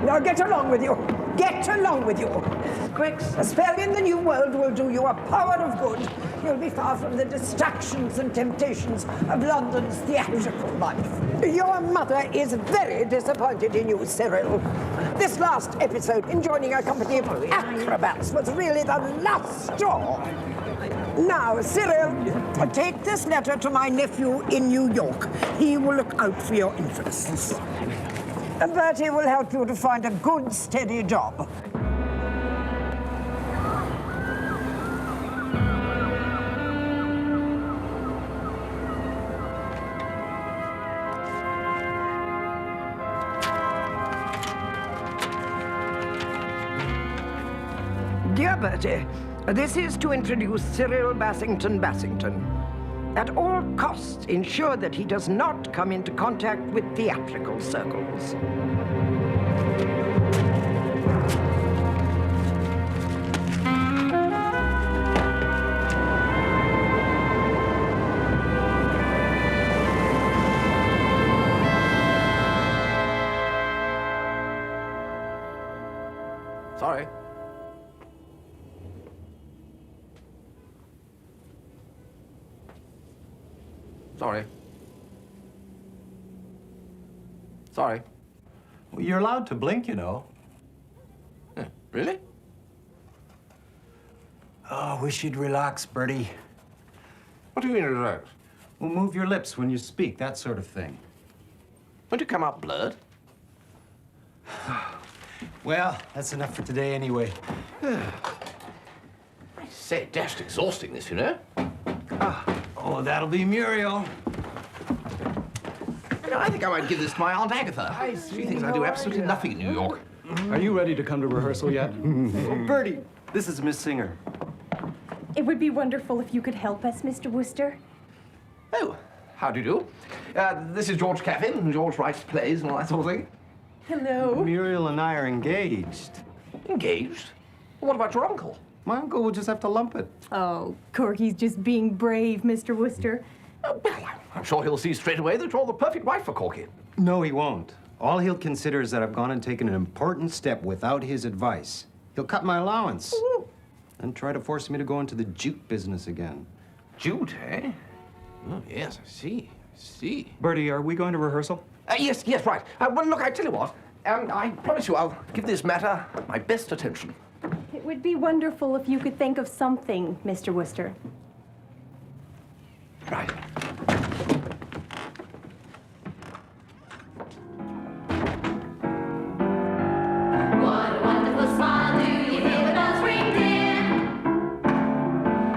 Now get along with you. Get along with you. Quick, a spell in the new world will do you a power of good. You'll be far from the distractions and temptations of London's theatrical life. Your mother is very disappointed in you, Cyril. This last episode in joining a company of acrobats was really the last straw. Now, Cyril, take this letter to my nephew in New York. He will look out for your interests. And Bertie will help you to find a good, steady job. Dear Bertie, this is to introduce Cyril Bassington. At all costs, ensure that he does not come into contact with theatrical circles. Sorry. Sorry. Well, you're allowed to blink, you know. Really? Oh, wish you'd relax, Bertie. What do you mean, relax? Well, move your lips when you speak, that sort of thing. Won't you come out blurred? Well, that's enough for today anyway. I say, dashed exhausting, this, you know. Oh, that'll be Muriel. You know, I think I might give this to my Aunt Agatha. She thinks I do absolutely nothing in New York. Are you ready to come to rehearsal yet? Oh, Bertie, this is Miss Singer. It would be wonderful if you could help us, Mr. Wooster. Oh, how do you do? This is George Caffin. George writes plays and all that sort of thing. Hello. Muriel and I are engaged. Engaged? Well, what about your uncle? My uncle will just have to lump it. Oh, Corky's just being brave, Mr. Wooster. Oh, well, I'm sure he'll see straight away that you're the perfect wife for Corky. No, he won't. All he'll consider is that I've gone and taken an important step without his advice. He'll cut my allowance. Ooh. And try to force me to go into the jute business again. Jute, eh? Oh, yes, I see. Bertie, are we going to rehearsal? Yes, right. Well, look, I tell you what. I promise you I'll give this matter my best attention. It would be wonderful if you could think of something, Mr. Wooster. Right. What a wonderful smile, do you hear the bells ring, dear?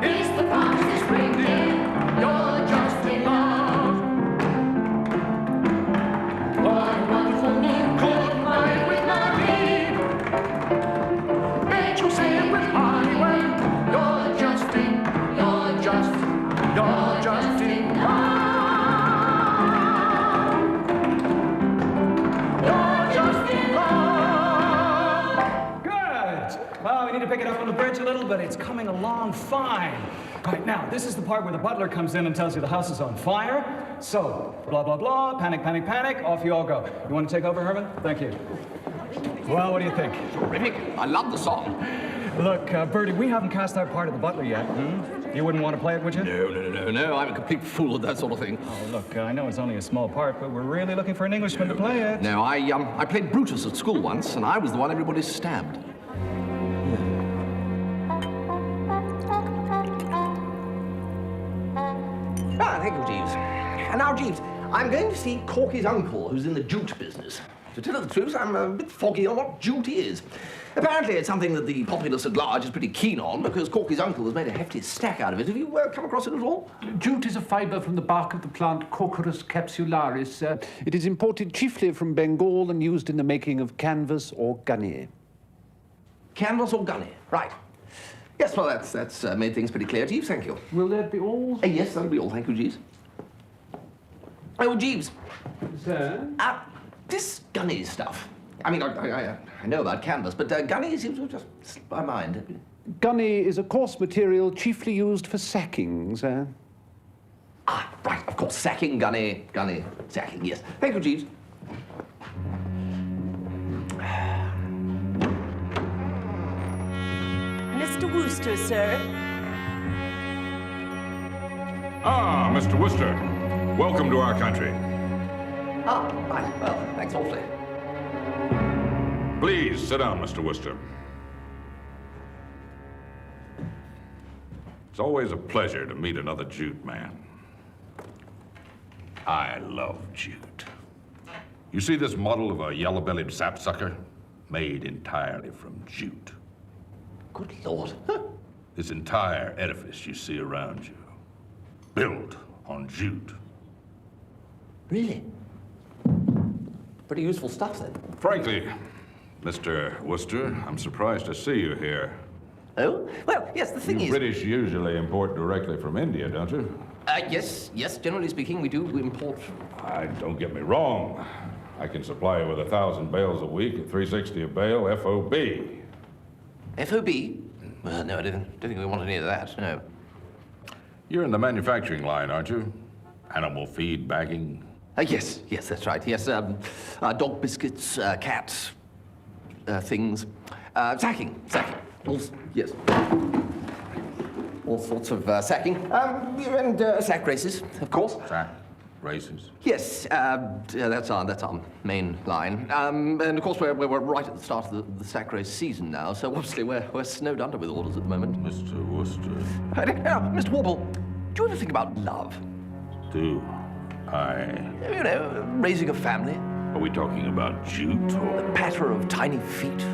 It's the promise this spring, dear. You're just in love. What a wonderful new good night with Marie. Ain't you say it with Honeywell? You're just in love. Well, we need to pick it up on the bridge a little, but it's coming along fine. Right, now, this is the part where the butler comes in and tells you the house is on fire. So, blah, blah, blah, panic, panic, panic, off you all go. You want to take over, Herman? Thank you. Well, what do you think? Terrific. I love the song. Look, Bertie, we haven't cast our part of the butler yet. You wouldn't want to play it, would you? No. I'm a complete fool at that sort of thing. Oh, look, I know it's only a small part, but we're really looking for an Englishman to play it. No, I played Brutus at school once, and I was the one everybody stabbed. Thank you, Jeeves. And now, Jeeves, I'm going to see Corky's uncle, who's in the jute business. To tell you the truth, I'm a bit foggy on what jute is. Apparently, it's something that the populace at large is pretty keen on, because Corky's uncle has made a hefty stack out of it. Have you come across it at all? Jute is a fibre from the bark of the plant Corchorus capsularis. It is imported chiefly from Bengal and used in the making of canvas or gunny. Canvas or gunny, right. Yes, well, that's made things pretty clear, Jeeves. Thank you. Will that be all? Yes, that'll be all. Thank you, Jeeves. Oh, Jeeves. Sir? This gunny stuff. I mean, I know about canvas, but gunny seems to have just slipped my mind. Gunny is a coarse material chiefly used for sacking, sir. Right, of course, sacking, gunny, sacking, yes. Thank you, Jeeves. Wooster, sir. Ah, Mr. Wooster. Welcome to our country. Ah, right. Well, thanks awfully. Please sit down, Mr. Wooster. It's always a pleasure to meet another jute man. I love jute. You see this model of a yellow-bellied sapsucker? Made entirely from jute. Good Lord. This entire edifice you see around you, built on jute. Really? Pretty useful stuff, then. Frankly, Mr. Wooster, I'm surprised to see you here. Oh? Well, yes, the thing You is... British usually import directly from India, don't you? Yes, generally speaking, we do import... Don't get me wrong. I can supply you with 1,000 bales a week at $3.60 a bale, FOB. FOB? Well, no, I don't think we want any of that, no. You're in the manufacturing line, aren't you? Animal feed bagging? Yes, that's right. Yes, dog biscuits, cat things. Sacking. Yes. All sorts of sacking. And sack races, of course. Sack races? Yes, that's our main line. And of course, we're right at the start of the sack race season now, so obviously we're snowed under with orders at the moment. Mr. Wooster. Now, Mr. Warble, do you ever think about love? Do I? You know, raising a family. Are we talking about jute or? The patter of tiny feet,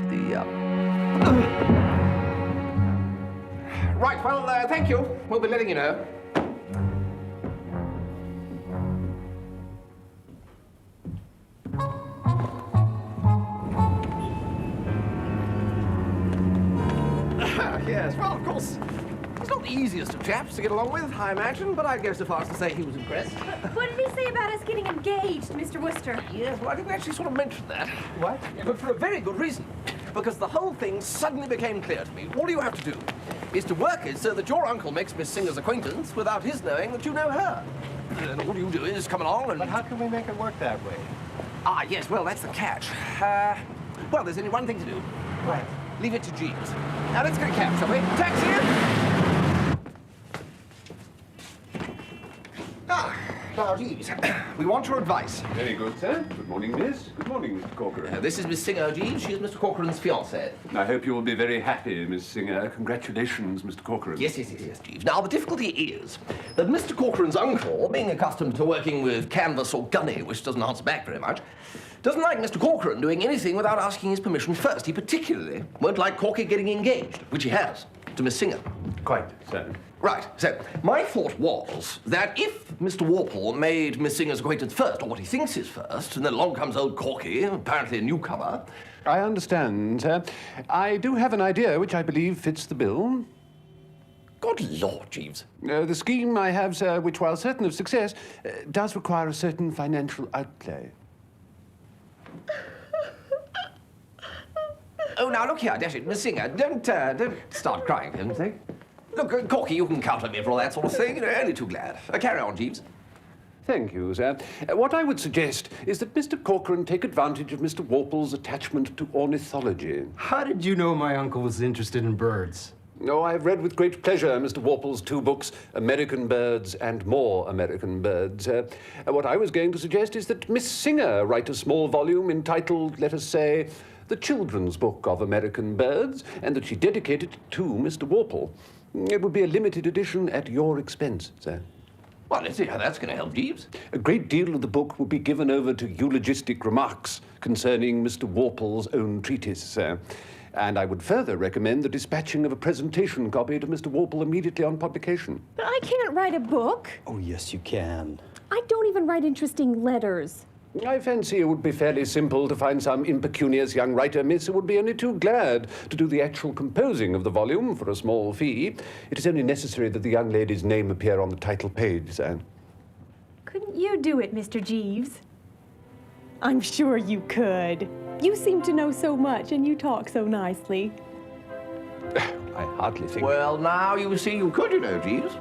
Right, well, thank you. We'll be letting you know. Yes, well, of course, he's not the easiest of chaps to get along with, I imagine, but I'd go so far as to say he was impressed. What did he say about us getting engaged, Mr. Wooster? Yes, well, I didn't actually sort of mention that. What? Yeah, but for a very good reason. Because the whole thing suddenly became clear to me. All you have to do is to work it so that your uncle makes Miss Singer's acquaintance without his knowing that you know her. And all you do is come along and... But how can we make it work that way? Ah, yes, well, that's the catch. Well, there's only one thing to do. What? Leave it to Jeeves. Now, let's get a cab, shall we? Taxi! Now, Jeeves, we want your advice. Very good, sir. Good morning, miss. Good morning, Mr. Corcoran. This is Miss Singer, Jeeves. She is Mr. Corcoran's fiancée. I hope you will be very happy, Miss Singer. Congratulations, Mr. Corcoran. Yes, Jeeves. Now, the difficulty is that Mr. Corcoran's uncle, being accustomed to working with canvas or gunny, which doesn't answer back very much, doesn't like Mr. Corcoran doing anything without asking his permission first. He particularly won't like Corky getting engaged, which he has, to Miss Singer. Quite so. Right, so my thought was that if Mr. Warple made Miss Singer's acquaintance first, or what he thinks is first, and then along comes old Corky, apparently a newcomer... I understand, sir. I do have an idea which I believe fits the bill. Good Lord, Jeeves. The scheme I have, sir, which, while certain of success, does require a certain financial outlay. Oh, now, look here, dash it, Miss Singer, don't start crying, for heaven's sake. Look, Corky, you can count on me for all that sort of thing. You know, only too glad. Carry on, Jeeves. Thank you, sir. What I would suggest is that Mr. Corcoran take advantage of Mr. Warple's attachment to ornithology. How did you know my uncle was interested in birds? No, I've read with great pleasure Mr. Warple's 2 books, American Birds and More American Birds. What I was going to suggest is that Miss Singer write a small volume entitled, let us say, The Children's Book of American Birds, and that she dedicate it to Mr. Warple. It would be a limited edition at your expense, sir. Well, let's see how that's going to help Jeeves. A great deal of the book would be given over to eulogistic remarks concerning Mr. Warple's own treatise, sir. And I would further recommend the dispatching of a presentation copy to Mr. Warple immediately on publication. But I can't write a book. Oh, yes, you can. I don't even write interesting letters. I fancy it would be fairly simple to find some impecunious young writer, miss, who would be only too glad to do the actual composing of the volume for a small fee. It is only necessary that the young lady's name appear on the title page, sir. Couldn't you do it, Mr. Jeeves? I'm sure you could. You seem to know so much, and you talk so nicely. I hardly think... Well, now, you see, you could, you know, Jeeves.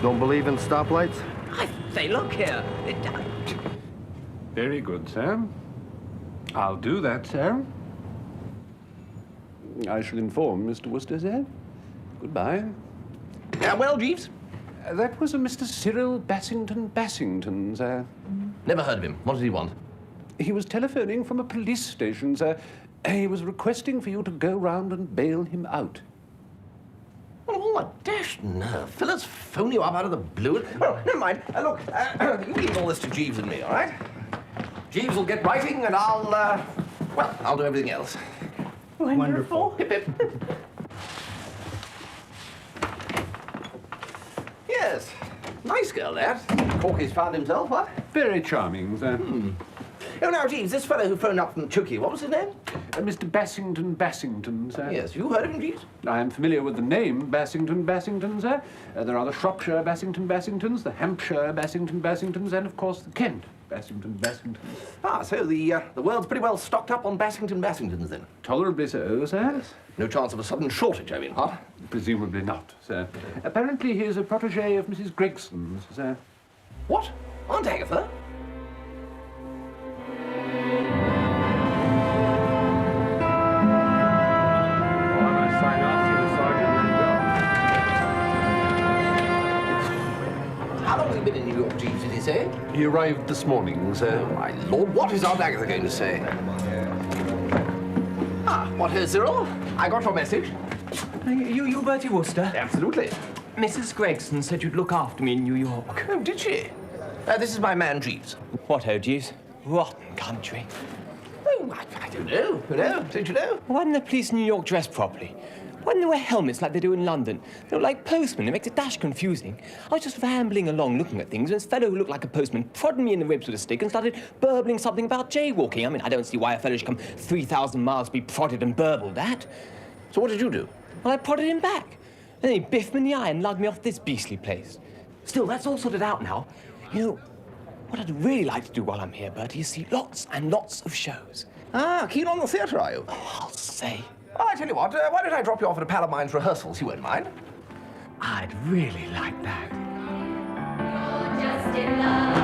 Don't believe in stoplights? I say, look here. Very good, sir. I'll do that, sir. I shall inform Mr. Wooster, sir. Goodbye. Well, Jeeves? That was a Mr. Cyril Bassington, sir. Never heard of him. What did he want? He was telephoning from a police station, sir. He was requesting for you to go round and bail him out. Well, all that dashed nerve. Fellas phone you up out of the blue. Well, never mind. Look, you leave all this to Jeeves and me, all right? Jeeves will get writing, and I'll do everything else. Wonderful. Hip, hip. Yes. Nice girl, that. Corky's found himself, what? Very charming, sir. Oh, now, Jeeves, this fellow who phoned up from Chooky, what was his name? Mr. Bassington, sir. Yes, you heard of him, Jeeves? I am familiar with the name Bassington, sir. There are the Shropshire Bassingtons, the Hampshire Bassingtons, and, of course, the Kent Bassingtons. Ah, so the world's pretty well stocked up on Bassingtons, then? Tolerably so, sir. Yes. No chance of a sudden shortage, I mean, huh? Presumably not, sir. Apparently he is a protégé of Mrs. Gregson's, sir. What? Aunt Agatha? How long have you been in New York, Jeeves, did he say? He arrived this morning, sir. Oh, my lord, what is Aunt Agatha going to say? Ah, what here, Cyril? I got your message. You Bertie Wooster? Absolutely. Mrs. Gregson said you'd look after me in New York. Oh, did she? This is my man, Jeeves. What, Jeeves? Rotten country. Oh, I don't know. You know? Don't you know? Why didn't the police in New York dress properly? Why didn't they wear helmets like they do in London? They look like postmen. It makes it dash confusing. I was just rambling along looking at things when this fellow who looked like a postman prodded me in the ribs with a stick and started burbling something about jaywalking. I mean, I don't see why a fellow should come 3,000 miles to be prodded and burbled at. So what did you do? Well, I prodded him back. And then he biffed me in the eye and lugged me off this beastly place. Still, that's all sorted out now. You know, what I'd really like to do while I'm here, Bertie, is see lots and lots of shows. Ah, keen on the theatre, are you? Oh, I'll say. Oh, I tell you what, why don't I drop you off at a pal of mine's rehearsals? You won't mind. I'd really like that. Just in love.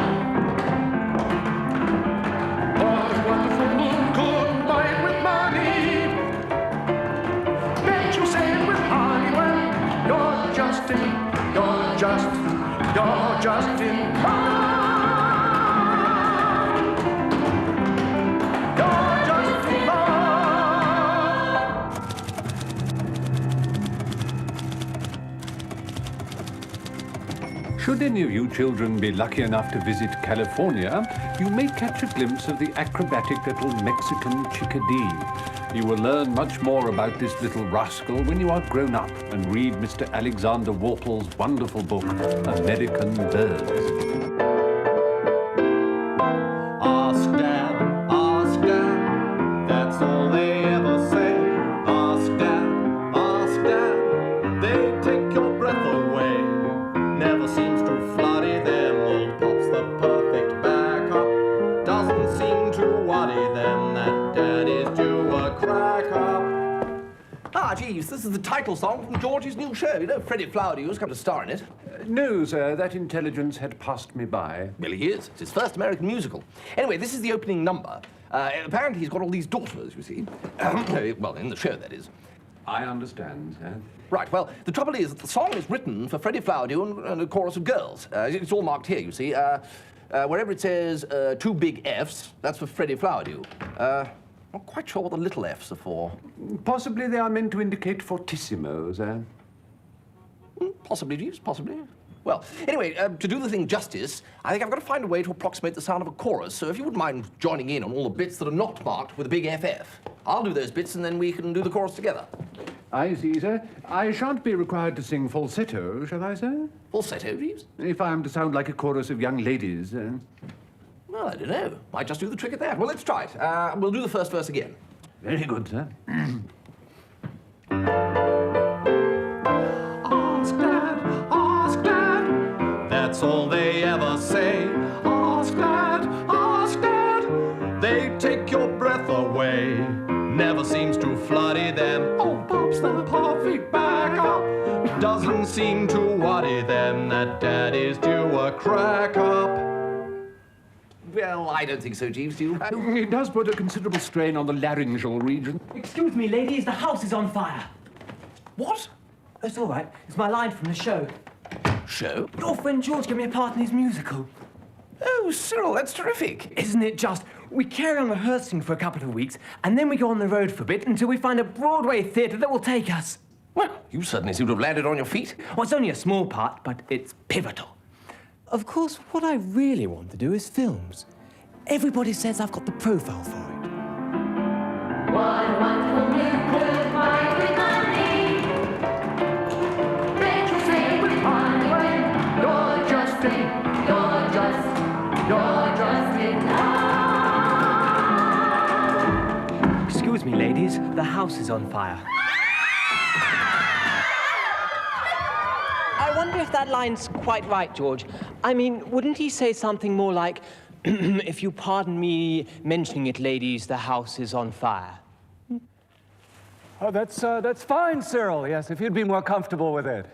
What a wonderful moon could buy it with money. Bet you say it with Hollywood. You're just in love. Should any of you children be lucky enough to visit California, you may catch a glimpse of the acrobatic little Mexican chickadee. You will learn much more about this little rascal when you are grown up and read Mr. Alexander Worple's wonderful book, American Birds. Ask Dad, that's all they ever say. Ask Dad, they take your breath away. Never seems to flutty them, old Pop's the perfect backup. Doesn't seem to worry them that Daddy's due a crack up. Ah, Jeeves, this is the title song from George's new show. You know, Freddie Flowerdew has come to star in it. No, sir, that intelligence had passed me by. Well, he is. It's his first American musical. Anyway, this is the opening number. Apparently he's got all these daughters, you see. Well, in the show, that is. I understand, sir. Right, well, the trouble is that the song is written for Freddie Flowerdew and a chorus of girls. It's all marked here, you see. Wherever it says two big Fs, that's for Freddie Flowerdew. Not quite sure what the little Fs are for. Possibly they are meant to indicate fortissimo, sir. Possibly, Jeeves, possibly. Well, anyway, to do the thing justice, I think I've got to find a way to approximate the sound of a chorus, so if you wouldn't mind joining in on all the bits that are not marked with a big FF, I'll do those bits and then we can do the chorus together. I see, sir. I shan't be required to sing falsetto, shall I, sir? Falsetto, Jeeves? If I am to sound like a chorus of young ladies. Well, I don't know. Might just do the trick at that. Well, let's try it. We'll do the first verse again. Very good, sir. Ask Dad, that's all they ever say. Ask Dad, they take your breath away. Never seems to flutty them. Old Pop's the perfect backup. Doesn't seem to worry waddy them that daddies do a crack up. Well, I don't think so, Jeeves, do you? It does put a considerable strain on the laryngeal region. Excuse me, ladies, the house is on fire. What? That's all right. It's my line from the show. Show? Your friend George gave me a part in his musical. Oh, Cyril, that's terrific. Isn't it just? We carry on rehearsing for a couple of weeks, and then we go on the road for a bit until we find a Broadway theatre that will take us. Well, you certainly seem to have landed on your feet. Well, it's only a small part, but it's pivotal. Of course, what I really want to do is films. Everybody says I've got the profile for it. What a wonderful miracle, my with money. Rich say with money when you're just in love. Excuse me, ladies, the house is on fire. I wonder if that line's quite right, George. I mean, wouldn't he say something more like, if you pardon me mentioning it, ladies, the house is on fire? Oh, that's fine, Cyril. Yes, if you'd be more comfortable with it.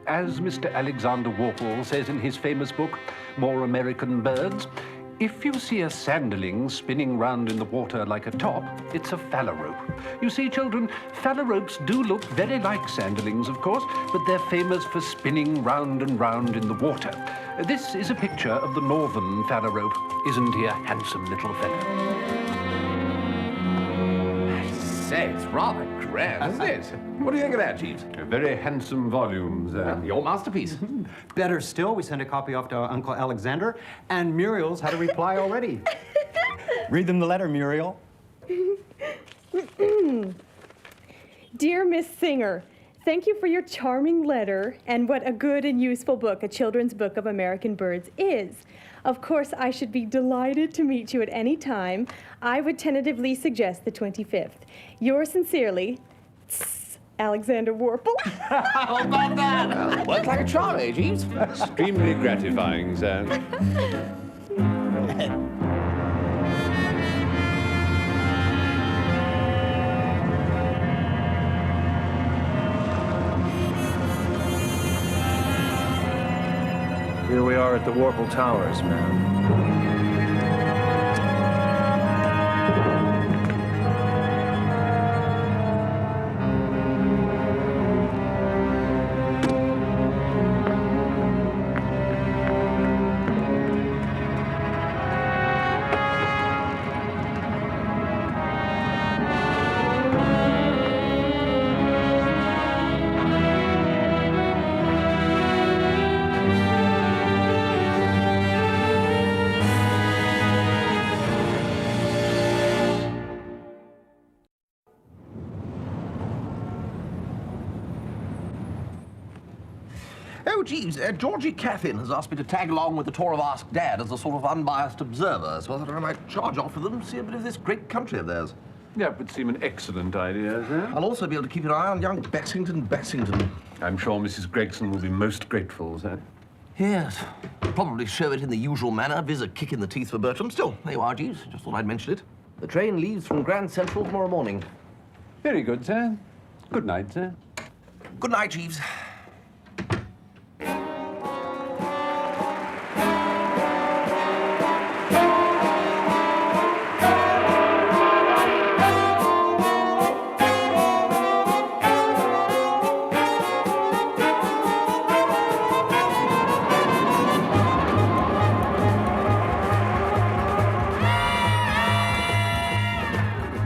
As Mr. Alexander Warple says in his famous book, More American Birds, if you see a sanderling spinning round in the water like a top, it's a phalarope. You see, children, phalaropes do look very like sanderlings, of course, but they're famous for spinning round and round in the water. This is a picture of the northern phalarope. Isn't he a handsome little fellow? I say, it's rather grand, isn't it? What do you think of that, Jeeves? A very handsome volume, there. Your masterpiece. Better still, we sent a copy off to Uncle Alexander, and Muriel's had a reply already. Read them the letter, Muriel. Dear Miss Singer, thank you for your charming letter and what a good and useful book a children's book of American birds is. Of course, I should be delighted to meet you at any time. I would tentatively suggest the 25th. Yours sincerely, Alexander Warple. How about that? Worked like a charm, eh, Jeeves? Extremely gratifying, sir. Here we are at the Warple Towers, man. Oh, Jeeves, Georgie Caffin has asked me to tag along with the tour of Ask Dad as a sort of unbiased observer, so I thought I might charge off with them and see a bit of this great country of theirs. Yeah, it would seem an excellent idea, sir. I'll also be able to keep an eye on young Bassington. I'm sure Mrs. Gregson will be most grateful, sir. Yes. Probably show it in the usual manner, viz. a kick in the teeth for Bertram. Still, there you are, Jeeves. Just thought I'd mention it. The train leaves from Grand Central tomorrow morning. Very good, sir. Good night, sir. Good night, Jeeves.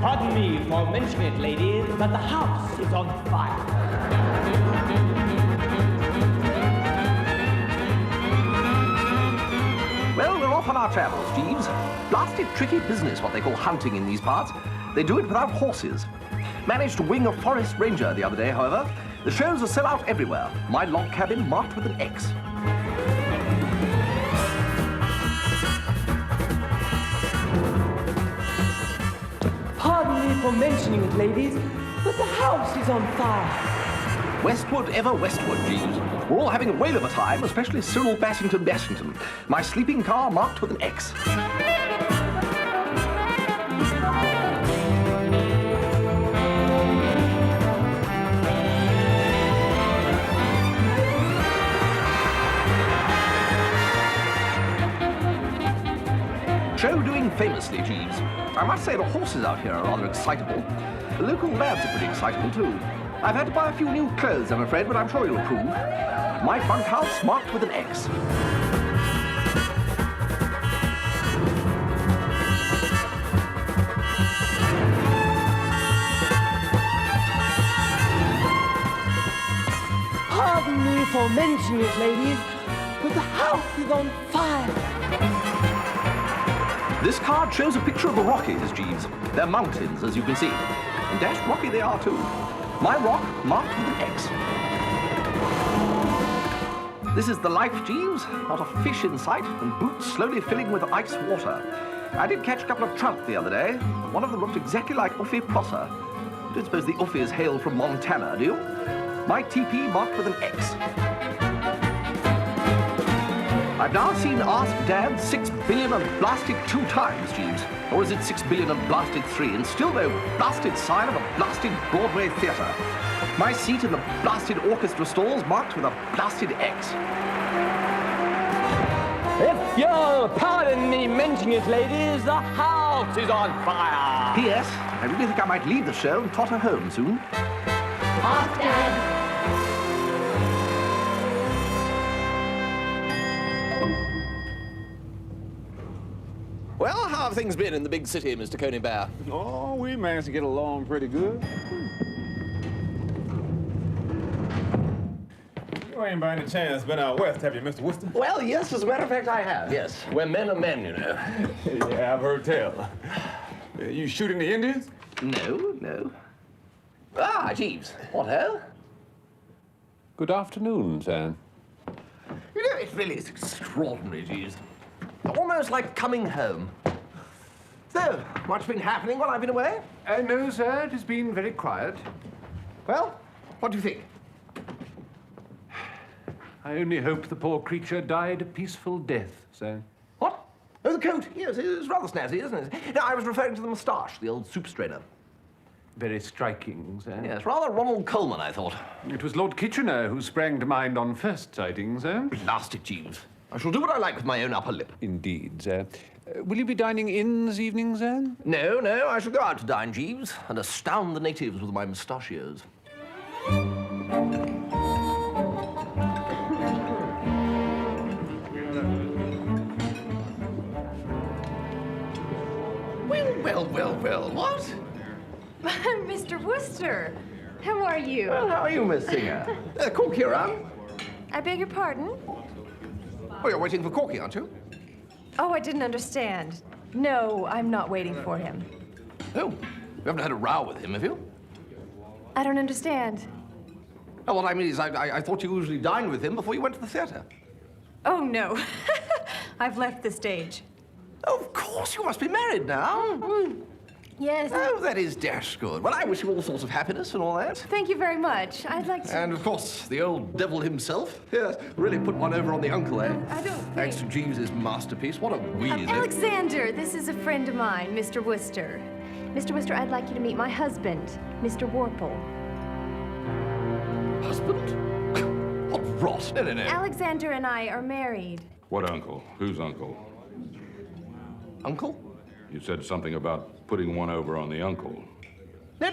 Pardon me for mentioning it, ladies, but the house is on fire. Well, we're off on our travels, Jeeves. Blasted tricky business, what they call hunting in these parts. They do it without horses. Managed to wing a forest ranger the other day, however. The shows are sell out everywhere. My log cabin marked with an X. Pardon me for mentioning it, ladies, but the house is on fire. Westward, ever westward, Jeeves. We're all having a whale of a time, especially Cyril Bassington. My sleeping car marked with an X. Show doing famously, Jeeves. I must say the horses out here are rather excitable. The local lads are pretty excitable, too. I've had to buy a few new clothes, I'm afraid, but I'm sure you'll approve. My bunkhouse marked with an X. Pardon me for mentioning it, ladies, but the house is on fire. This card shows a picture of the Rockies, Jeeves. They're mountains, as you can see. And dashed rocky they are, too. My rock marked with an X. This is the life, Jeeves. Not a fish in sight, and boots slowly filling with ice water. I did catch a couple of trout the other day. One of them looked exactly like Uffie Prosser. You don't suppose the Uffies hail from Montana, do you? My TP marked with an X. I've now seen Ask Dad 6 billion and blasted 2 times, Jeeves. Or is it 6 billion and blasted 3, and still no blasted sign of a blasted Broadway theatre. My seat in the blasted orchestra stalls marked with a blasted X. If you'll pardon me mentioning it, ladies, the house is on fire. P.S. I really think I might leave the show and totter home soon. Ask Dad. Well, how have things been in the big city, Mr. Coney Bear? Oh, we managed to get along pretty good. You ain't by any chance been out west, have you, Mr. Wooster? Well, yes, as a matter of fact, I have, yes. Where men are men, you know. Yeah, I've heard tell. You shooting the Indians? No. Ah, Jeeves. What ho? Good afternoon, sir. You know, it really is extraordinary, Jeeves. Almost like coming home. So, what's been happening while I've been away? No, sir, it has been very quiet. Well, what do you think? I only hope the poor creature died a peaceful death, sir. What? Oh, the coat. Yes, it's rather snazzy, isn't it? No, I was referring to the moustache, the old soup strainer. Very striking, sir. Yes, rather Ronald Colman, I thought. It was Lord Kitchener who sprang to mind on first sighting, sir. Blast it, Jeeves. I shall do what I like with my own upper lip. Indeed, sir. Will you be dining in this evening, sir? No, I shall go out to dine, Jeeves, and astound the natives with my mustachios. Well, what? Mr. Wooster, how are you? Well, how are you, Miss Singer? Corky around? I beg your pardon? Oh, you're waiting for Corky, aren't you? Oh, I didn't understand. No, I'm not waiting for him. Oh, you haven't had a row with him, have you? I don't understand. Oh, what I mean is, I thought you usually dined with him before you went to the theatre. Oh, no. I've left the stage. Oh, of course, you must be married now. Yes. Oh, that is dash good. Well, I wish you all sorts of happiness and all that. Thank you very much. I'd like to... And, of course, the old devil himself. Yes, really put one over on the uncle, eh? I don't think... Thanks to Jeeves's masterpiece. What a wheeze. Alexander, this is a friend of mine, Mr. Wooster. Mr. Wooster, I'd like you to meet my husband, Mr. Warple. Husband? What rot. No. Alexander and I are married. What uncle? Whose uncle? Uncle? You said something about putting one over on the uncle. No.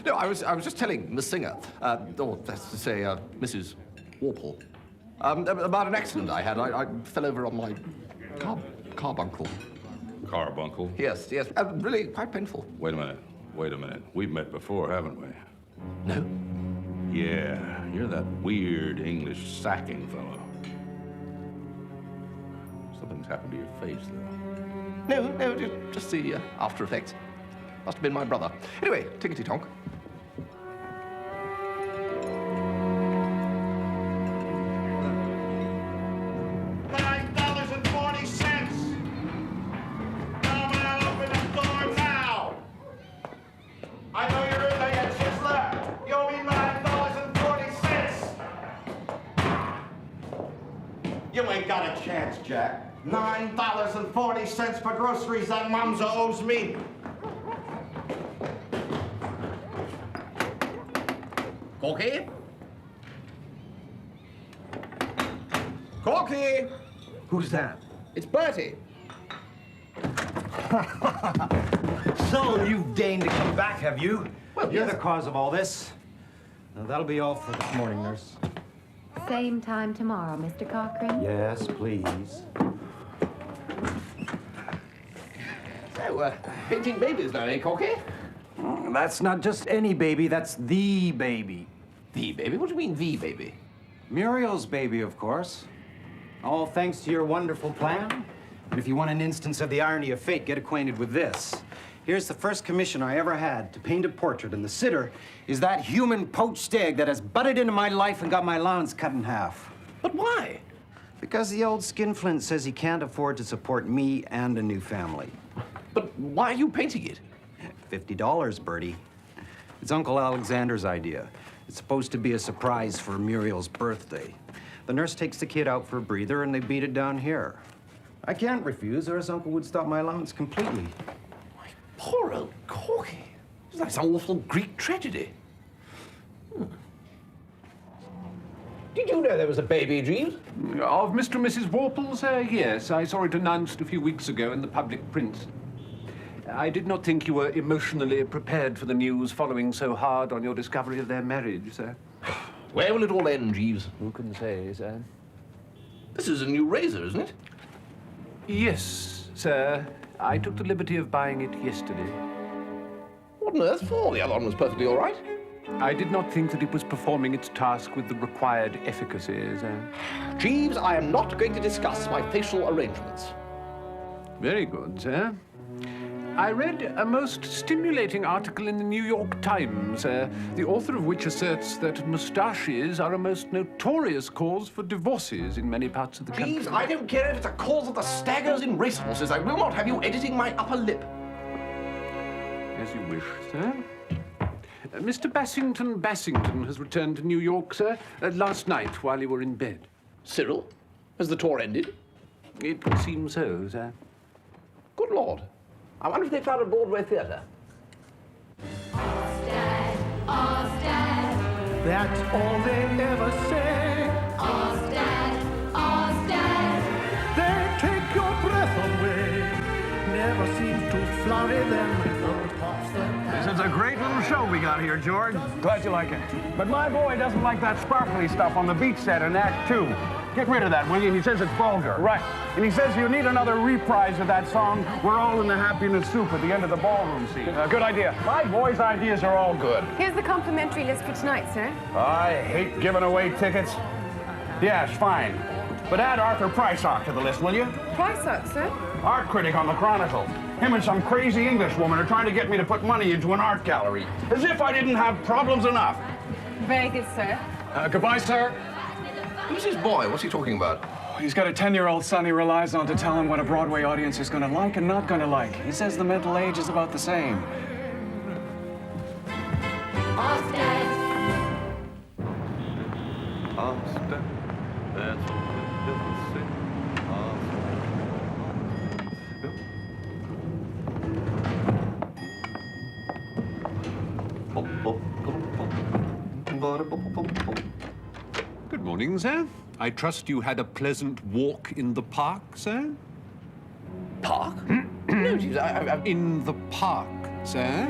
No, I was just telling Miss Singer, or that's to say, Mrs. Warple, about an accident I had. I fell over on my carbuncle. Carbuncle? Yes. Really quite painful. Wait a minute. We've met before, haven't we? No. Yeah, you're that weird English sacking fellow. Something's happened to your face, though. No, just the after effects. Must have been my brother. Anyway, tickety-tonk. $9.40. Come on, open the door now. I know you're in there yet, Chisler. You owe me $9.40. You ain't got a chance, Jack. $9.40 for groceries that Mamza owes me. Corky? Corky! Who's that? It's Bertie. So you've deigned to come back, have you? Well, you're yes. the cause of all this. Now, that'll be all for this morning, nurse. Same time tomorrow, Mr. Cochrane? Yes, please. So, painting babies now, eh, Corky? That's not just any baby, that's the baby. The baby? What do you mean, the baby? Muriel's baby, of course. All thanks to your wonderful plan. And if you want an instance of the irony of fate, get acquainted with this. Here's the first commission I ever had to paint a portrait, and the sitter is that human poached egg that has butted into my life and got my allowance cut in half. But why? Because the old skinflint says he can't afford to support me and a new family. But why are you painting it? $50, Bertie. It's Uncle Alexander's idea. It's supposed to be a surprise for Muriel's birthday. The nurse takes the kid out for a breather, and they beat it down here. I can't refuse, or else Uncle would stop my allowance completely. Poor old Corky. It's like some awful Greek tragedy. Did you know there was a baby, Jeeves? Of Mr. and Mrs. Warples? Yes, I saw it announced a few weeks ago in the public prints. I did not think you were emotionally prepared for the news following so hard on your discovery of their marriage, sir. Where will it all end, Jeeves? Who can say, sir? This is a new razor, isn't it? Yes, sir. I took the liberty of buying it yesterday. What on earth for? The other one was perfectly all right. I did not think that it was performing its task with the required efficacy, sir. Jeeves, I am not going to discuss my facial arrangements. Very good, sir. I read a most stimulating article in the New York Times, the author of which asserts that moustaches are a most notorious cause for divorces in many parts of the country. Jeeves, I don't care if it's a cause of the staggers in racehorses. I will not have you editing my upper lip. As you wish, sir. Mr. Bassington has returned to New York, sir, last night while you were in bed. Cyril? Has the tour ended? It would seem so, sir. Good Lord. I wonder if they found a Broadway theatre. That's all they ever say. They take your breath away. Never seems to flurry them with old pops. This is a great little show we got here, George. Glad you like it. But my boy doesn't like that sparkly stuff on the beach set in Act 2. Get rid of that, will you? And he says it's vulgar. Right. And he says you need another reprise of that song, We're All in the Happiness Soup, at the end of the ballroom scene. Good idea. My boy's ideas are all good. Here's the complimentary list for tonight, sir. I hate giving away tickets. Yes, fine. But add Arthur Prysock to the list, will you? Prysock, sir? Art critic on the Chronicle. Him and some crazy English woman are trying to get me to put money into an art gallery. As if I didn't have problems enough. Very good, sir. Goodbye, sir. Who's his boy? What's he talking about? He's got a 10-year-old son he relies on to tell him what a Broadway audience is going to like and not going to like. He says the mental age is about the same. That's all it say. Good morning, sir. I trust you had a pleasant walk in the park, sir? Park? No, Jeeves, In the park, sir.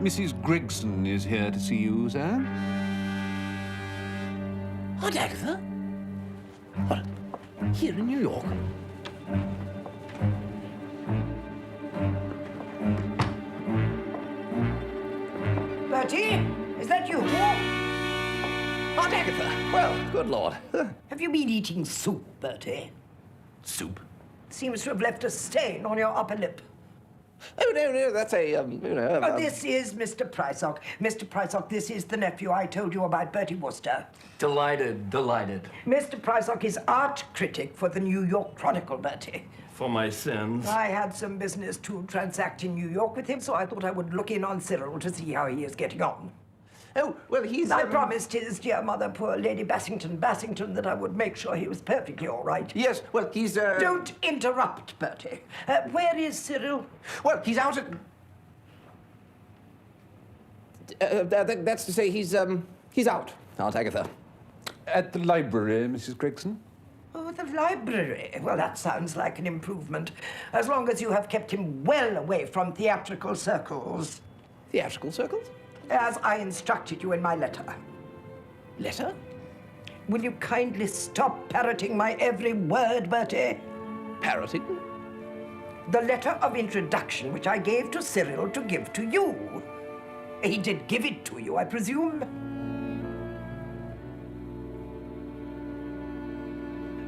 Mrs. Gregson is here to see you, sir. Aunt Agatha? What? Here in New York? Bertie, is that you? Aunt Agatha! Well, good Lord. Have you been eating soup, Bertie? Soup? Seems to have left a stain on your upper lip. Oh, no, that's a, This is Mr. Prysock. Mr. Prysock, this is the nephew I told you about, Bertie Wooster. Delighted. Mr. Prysock is art critic for the New York Chronicle, Bertie. For my sins. I had some business to transact in New York with him, so I thought I would look in on Cyril to see how he is getting on. Oh, well, he's... I promised his dear mother, poor Lady Bassington, that I would make sure he was perfectly all right. Yes, well, he's, Don't interrupt, Bertie. Where is Cyril? Well, he's out at... that's to say, he's out, Aunt Agatha. At the library, Mrs. Gregson. Oh, the library. Well, that sounds like an improvement, as long as you have kept him well away from theatrical circles. Theatrical circles? As I instructed you in my letter. Letter? Will you kindly stop parroting my every word, Bertie? Parroting? The letter of introduction which I gave to Cyril to give to you. He did give it to you, I presume?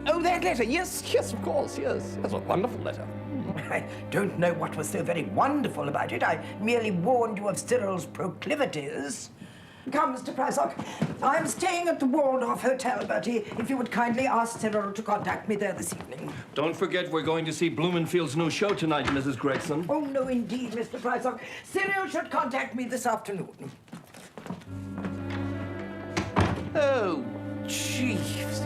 Oh, that letter. Yes, of course, yes. That's a wonderful letter. I don't know what was so very wonderful about it. I merely warned you of Cyril's proclivities. Come, Mr. Prysock. I'm staying at the Waldorf Hotel, Bertie. If you would kindly ask Cyril to contact me there this evening. Don't forget we're going to see Blumenfield's new show tonight, Mrs. Gregson. Oh, no, indeed, Mr. Prysock. Cyril should contact me this afternoon. Oh, Jeeves.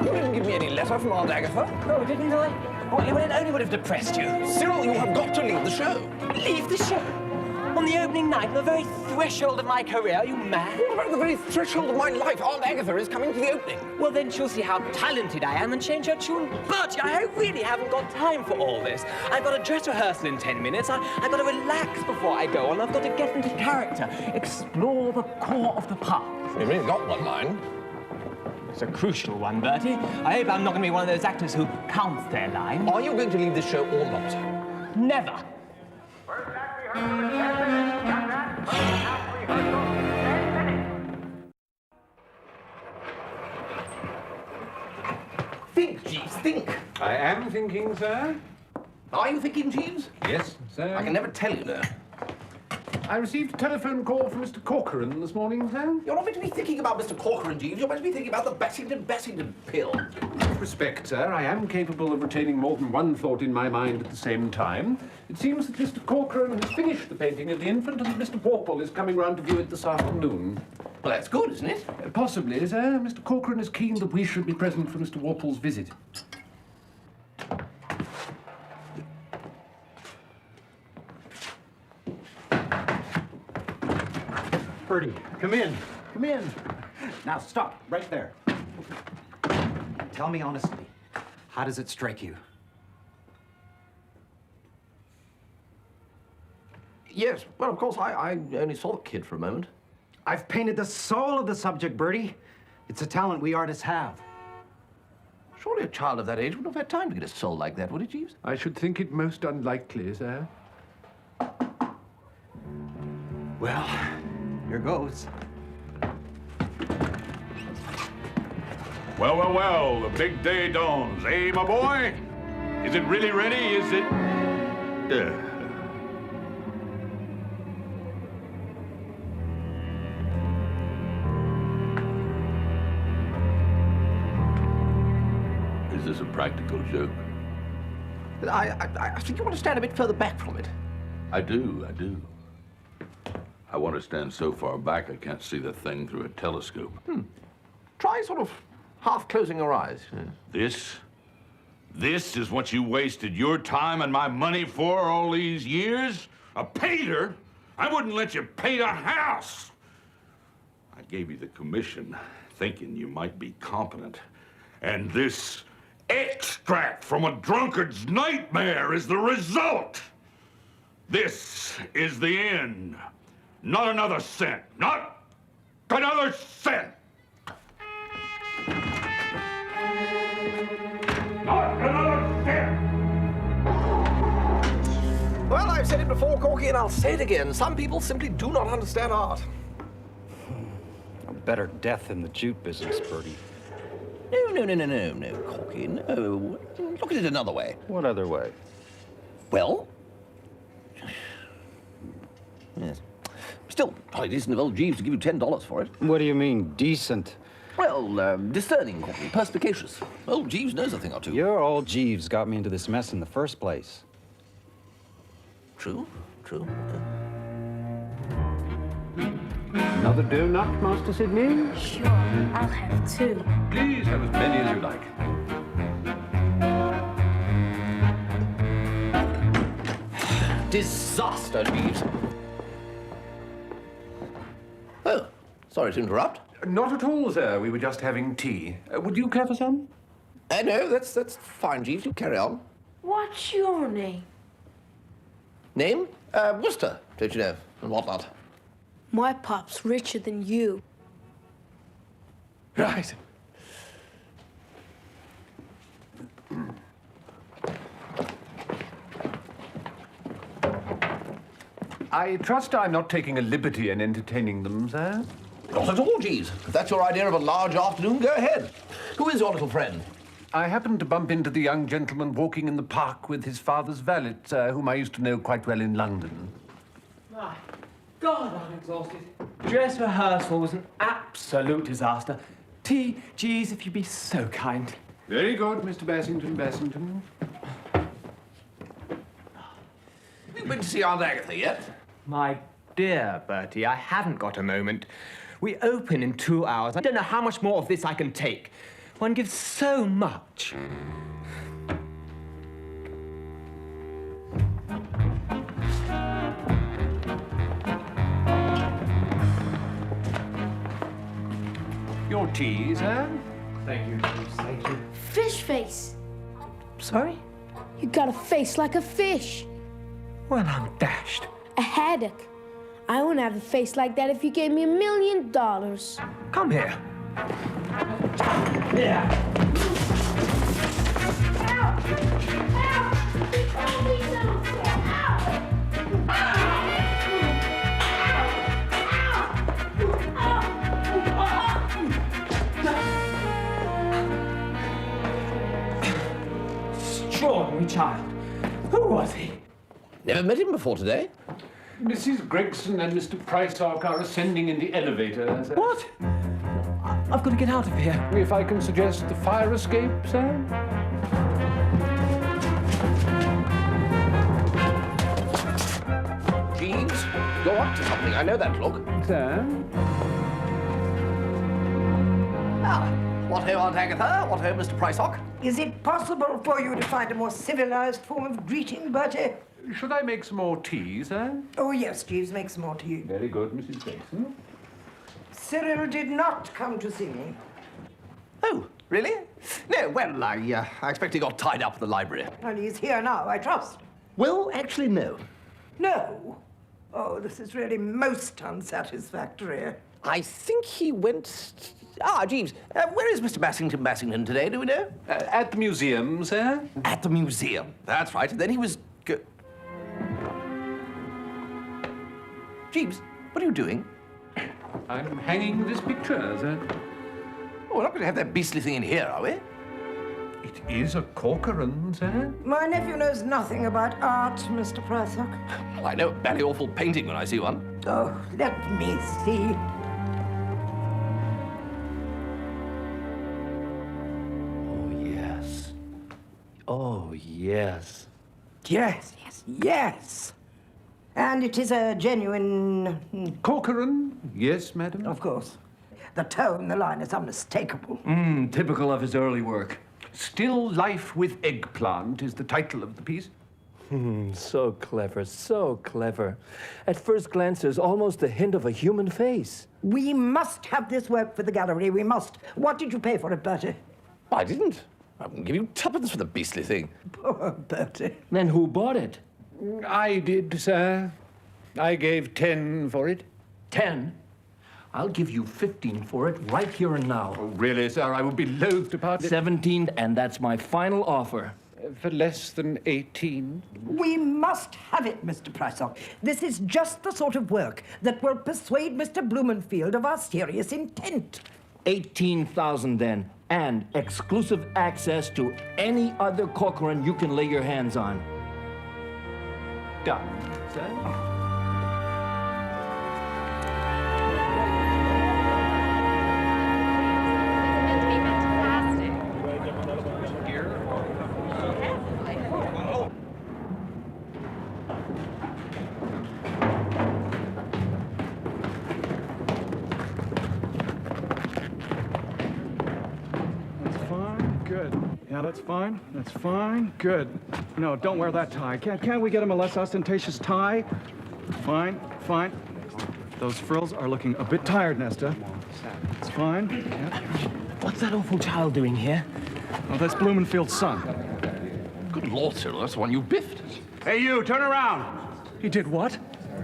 You didn't give me any letter from Aunt Agatha. Oh, didn't I? Well, it only would have depressed you. Cyril, you have got to leave the show. Leave the show? On the opening night, on the very threshold of my career, are you mad? What about the very threshold of my life? Aunt Agatha is coming to the opening. Well, then she'll see how talented I am and change her tune. Bertie, I really haven't got time for all this. I've got a dress rehearsal in 10 minutes. I've got to relax before I go, and I've got to get into character. Explore the core of the part. You've really got one line. It's a crucial one, Bertie. I hope I'm not going to be one of those actors who counts their lines. Are you going to leave this show or not? Never. Think, Jeeves, think. I am thinking, sir. Are you thinking, Jeeves? Yes, sir. I can never tell you, no. I received a telephone call from Mr. Corcoran this morning, sir. You're not meant to be thinking about Mr. Corcoran, Jeeves. You're meant to be thinking about the Bassington pill. With respect, sir, I am capable of retaining more than one thought in my mind at the same time. It seems that Mr. Corcoran has finished the painting of the infant and that Mr. Warple is coming round to view it this afternoon. Well, that's good, isn't it? Possibly, sir. Mr. Corcoran is keen that we should be present for Mr. Warple's visit. Bertie, come in. Come in. Now stop, right there. Tell me honestly, how does it strike you? Yes, well, of course, I only saw the kid for a moment. I've painted the soul of the subject, Bertie. It's a talent we artists have. Surely a child of that age wouldn't have had time to get a soul like that, would it, Jeeves? I should think it most unlikely, sir. Well, here goes. Well, the big day dawns, eh, my boy? Is it really ready? Is it... Is this a practical joke? I think you want to stand a bit further back from it. I do. I want to stand so far back I can't see the thing through a telescope. Try sort of half closing your eyes. This is what you wasted your time and my money for all these years? A painter? I wouldn't let you paint a house. I gave you the commission thinking you might be competent. And this extract from a drunkard's nightmare is the result. This is the end. Not another cent. Not another cent. Not another cent. Well, I've said it before, Corky, and I'll say it again. Some people simply do not understand art. A better death in the jute business, Bertie. No, Corky, no. Look at it another way. What other way? Well, yes. Still, probably decent of old Jeeves to give you $10 for it. What do you mean, decent? Well, discerning, Corky, perspicacious. Old Jeeves knows a thing or two. Your old Jeeves got me into this mess in the first place. True. Another donut, Master Sidney? Sure, I'll have two. Please have as many as you like. Disaster, Jeeves. Oh, sorry to interrupt. Not at all, sir. We were just having tea. Would you care for some? No, that's fine, Jeeves. You carry on. What's your name? Name? Wooster, don't you know, and whatnot. My pop's richer than you. Right. I trust I'm not taking a liberty in entertaining them, sir. Not at all, Jeeves. If that's your idea of a large afternoon, go ahead. Who is your little friend? I happened to bump into the young gentleman walking in the park with his father's valet, whom I used to know quite well in London. My God, I'm exhausted. Dress rehearsal was an absolute disaster. Tea, Jeeves, if you'd be so kind. Very good, Mr. Bassington. Have you been to see Aunt Agatha yet? My dear Bertie, I haven't got a moment. We open in 2 hours. I don't know how much more of this I can take. One gives so much. Your tea, sir? Thank you, Jeeves, thank you. Fish face. Sorry? You got a face like a fish. Well, I'm dashed. A haddock. I wouldn't have a face like that if you gave me $1 million. Come here. Extraordinary child. Who was he? Never met him before today. Mrs. Gregson and Mr. Priceock are ascending in the elevator, sir. What? I've got to get out of here. If I can suggest the fire escape, sir? Jeeves, you're up to something. I know that look. Sir? What ho, Aunt Agatha? What ho, Mr. Priceock? Is it possible for you to find a more civilized form of greeting, Bertie? Should I make some more tea, sir? Oh, yes, Jeeves, make some more tea. Very good, Mrs. Gregson. Cyril did not come to see me. Oh, really? No, well, I expect he got tied up in the library. Well, he's here now, I trust. Well, actually, no. No? Oh, this is really most unsatisfactory. I think he went... Jeeves, where is Mr. Bassington today, do we know? At the museum, sir. At the museum. That's right. And then he was... Jeeves, what are you doing? I'm hanging this picture, sir. Oh, we're not going to have that beastly thing in here, are we? It is a Corcoran, sir. My nephew knows nothing about art, Mr. Priceock. Well, I know a very awful painting when I see one. Oh, let me see. Oh, yes. Yes. And it is a genuine... Corcoran? Yes, madam. Of course. The tone, the line is unmistakable. Typical of his early work. Still Life with Eggplant is the title of the piece. So clever, so clever. At first glance, there's almost a hint of a human face. We must have this work for the gallery, we must. What did you pay for it, Bertie? I didn't. I wouldn't give you tuppence for the beastly thing. Poor Bertie. Then who bought it? I did, sir. I gave 10 for it. 10? I'll give you 15 for it right here and now. Oh, really, sir? I would be loath to part. 17, and that's my final offer. For less than 18. We must have it, Mr. Priceock. This is just the sort of work that will persuade Mr. Blumenfield of our serious intent. 18,000 then, and exclusive access to any other Corcoran you can lay your hands on. Done, sir. Yeah, that's fine. That's fine. Good. No, don't wear that tie. Can't we get him a less ostentatious tie? Fine. Those frills are looking a bit tired, Nesta. It's fine. Yeah. What's that awful child doing here? Oh, that's Blumenfield's son. Good Lord, Cyril, that's the one you biffed. Hey, you, turn around. He did what?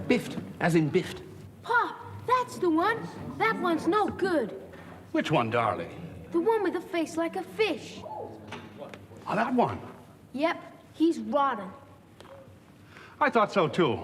Biffed, as in biffed. Pop, that's the one. That one's no good. Which one, darling? The one with a face like a fish. Oh, that one. Yep, he's rotten. I thought so, too.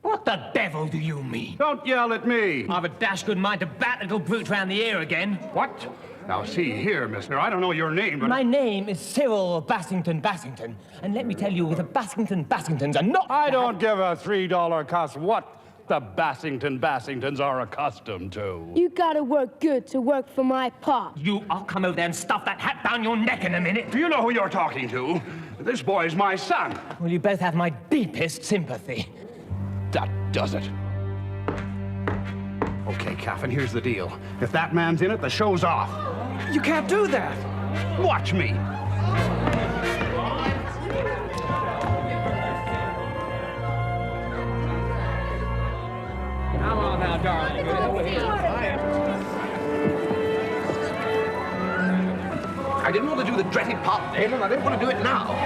What the devil do you mean? Don't yell at me. I've a dash good mind to bat little brute round the ear again. What? Now, see here, mister, I don't know your name, but... My name is Cyril Bassington. And let me tell you, the Bassingtons are not... I don't give a $3 cuss what the Bassingtons are accustomed to. You gotta work good to work for my pop. I'll come over there and stuff that hat down your neck in a minute. Do you know who you're talking to? This boy's my son. Well, you both have my deepest sympathy. That does it. Okay, Caffin, here's the deal. If that man's in it, the show's off. You can't do that. Watch me. Come on now, darling. I didn't want to do the dreaded part then, and I don't want to do it now.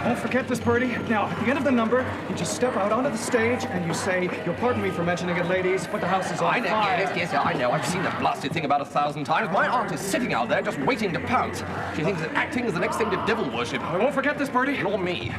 Don't forget this, Bertie. Now, at the end of the number, you just step out onto the stage and you say, "You'll pardon me for mentioning it, ladies, but the house is on fire." Yes, I know. I've seen that blasted thing about 1,000 times. My aunt is sitting out there just waiting to pounce. She thinks that acting is the next thing to devil worship. I won't forget this, Bertie. Nor me.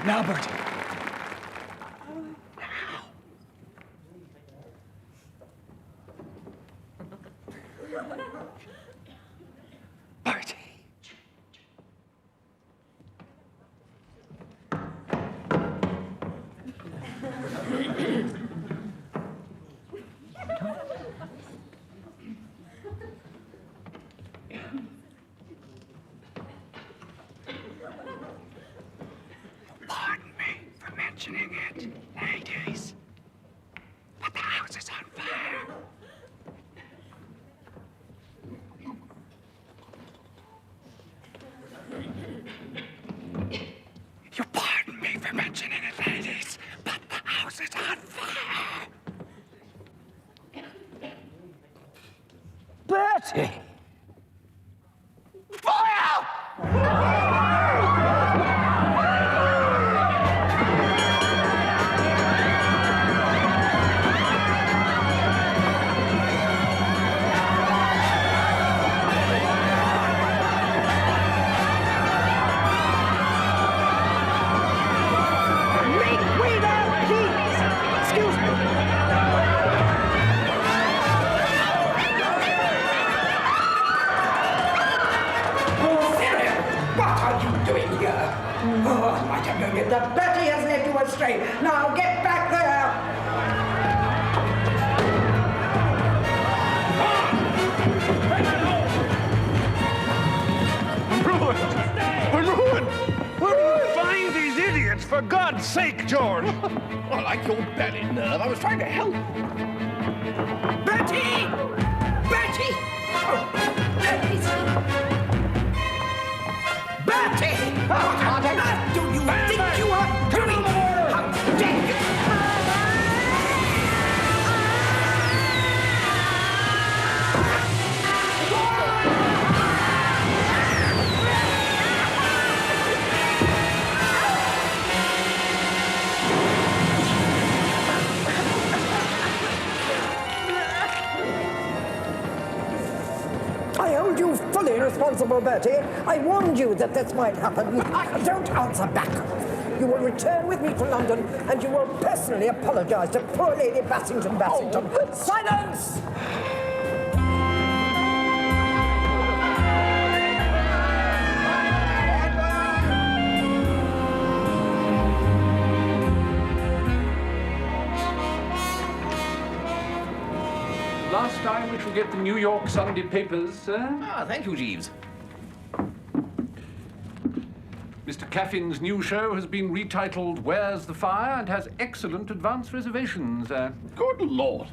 Now, Bertie. Bertie. Pardon me for mentioning it, ladies, but the house is on fire. You pardon me for mentioning it, ladies, but the house is on fire. Bertie! Fire! What are you doing here? Oh, I might have known it. The Betty has led you astray. Now get back there. I'm ruined! Where do you find these idiots, for God's sake, George? I like your belly nerve. I was trying to help. Betty! Betty! Oh, Betty! Betty! What on earth do you think you are doing? How dare you! I hold you fully responsible, Bertie. I warned you that this might happen. Don't answer back. You will return with me to London, and you will personally apologize to poor Lady Bassington. Silence! Last time we shall get the New York Sunday papers, sir. Ah, thank you, Jeeves. Mr. Caffin's new show has been retitled Where's the Fire and has excellent advance reservations. Good Lord.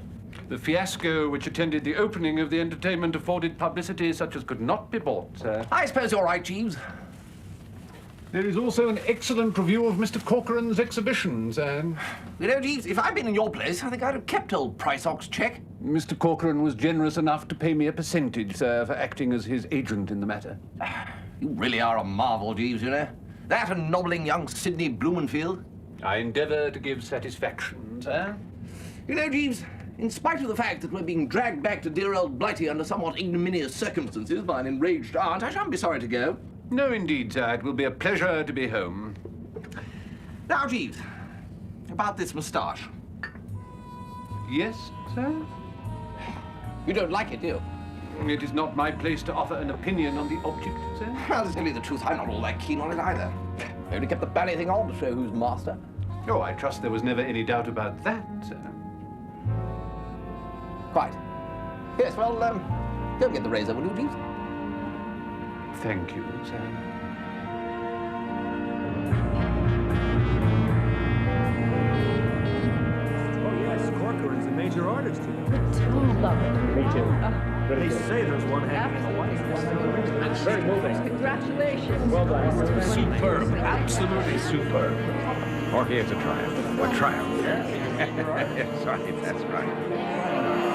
The fiasco which attended the opening of the entertainment afforded publicity such as could not be bought, sir. I suppose you're right, Jeeves. There is also an excellent review of Mr. Corcoran's exhibitions, You know, Jeeves, if I'd been in your place, I think I'd have kept old Price Ox check. Mr. Corcoran was generous enough to pay me a percentage, sir, for acting as his agent in the matter. You really are a marvel, Jeeves, you know. That and nobbling young Sidney Blumenfield. I endeavour to give satisfaction, sir. You know, Jeeves, in spite of the fact that we're being dragged back to dear old Blighty under somewhat ignominious circumstances by an enraged aunt, I shan't be sorry to go. No, indeed, sir. It will be a pleasure to be home. Now, Jeeves, about this moustache. Yes, sir? You don't like it, do you? It is not my place to offer an opinion on the object, sir. Well, to tell you the truth, I'm not all that keen on it either. I only kept the bally thing on to show who's master. Oh, I trust there was never any doubt about that, sir. Quite. Yes, well, go get the razor, will you, Jeeves? Thank you, sir. Oh, yes, Corcoran's a major artist here. Love it. Me too. They say there's one hanging in the White House. Very moving. Congratulations. Well done. Superb. Absolutely superb. Corky, it's a triumph. A triumph. That's right. That's right.